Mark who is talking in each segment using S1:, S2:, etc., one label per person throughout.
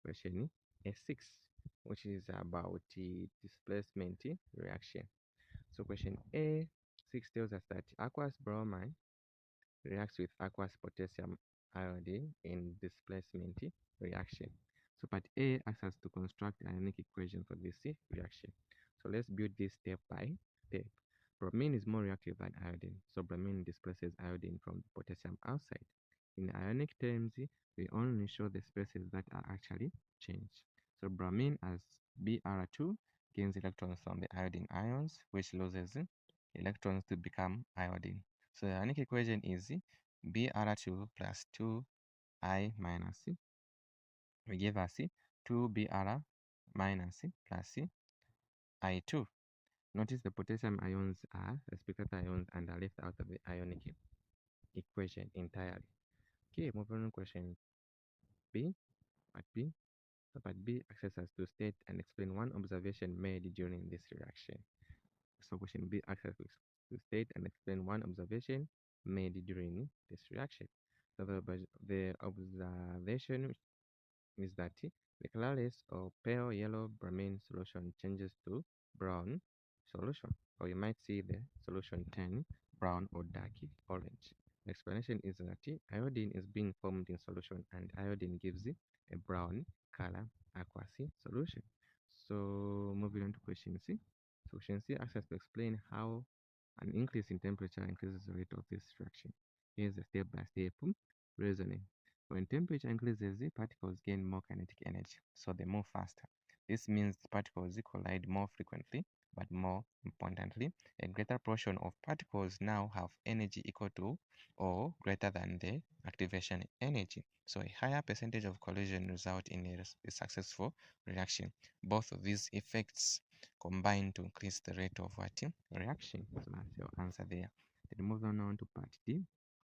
S1: question A6, which is about the displacement reaction. So question A6 tells us that aqueous bromine reacts with aqueous potassium iodide in displacement reaction. So part A asks us to construct an ionic equation for this reaction. So let's build this step by step. Bromine is more reactive than iodine, so bromine displaces iodine from the potassium outside. In ionic terms, we only show the spaces that are actually changed. So bromine as Br2 gains electrons from the iodine ions, which loses electrons to become iodine. So the ionic equation is Br2 plus 2I minus we give us 2Br minus plus I2. Notice the potassium ions are restricted ions and are left out of the ionic equation entirely. Okay, moving on to question B, part B. So part B asks us to state and explain one observation made during this reaction. So question B asks us to state and explain one observation made during this reaction. So the observation is that the colorless or pale yellow bromine solution changes to brown solution, or you might see the solution turn brown or dark orange. The explanation is that iodine is being formed in solution, and iodine gives a brown color aqueous solution. So moving on to question C. So question C asks us to explain how an increase in temperature increases the rate of this reaction. Here's a step-by-step reasoning. When temperature increases, the particles gain more kinetic energy, so they move faster. This means the particles collide more frequently, but more importantly, a greater portion of particles now have energy equal to or greater than the activation energy. So a higher percentage of collision result in a successful reaction. Both of these effects combine to increase the rate of what reaction. So that's your answer there. Then moving on to part D.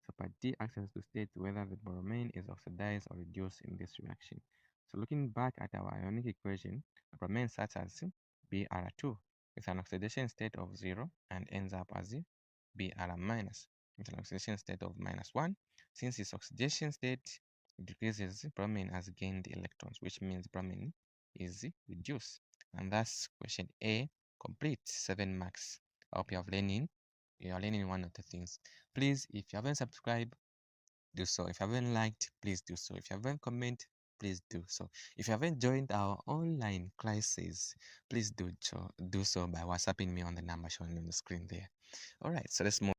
S1: So part D asks us to state whether the bromine is oxidized or reduced in this reaction. So looking back at our ionic equation, bromine starts as Br2 with an oxidation state of 0 and ends up as Br minus with an oxidation state of -1. Since its oxidation state decreases, bromine has gained electrons, which means bromine is reduced. And that's question A complete, 7 marks. I hope you are learning one of the things. Please, if you haven't subscribed, do so. If you haven't liked, please do so. If you haven't commented, please do so. If you haven't joined our online classes, please do so by WhatsApping me on the number shown on the screen there. All right, so let's move.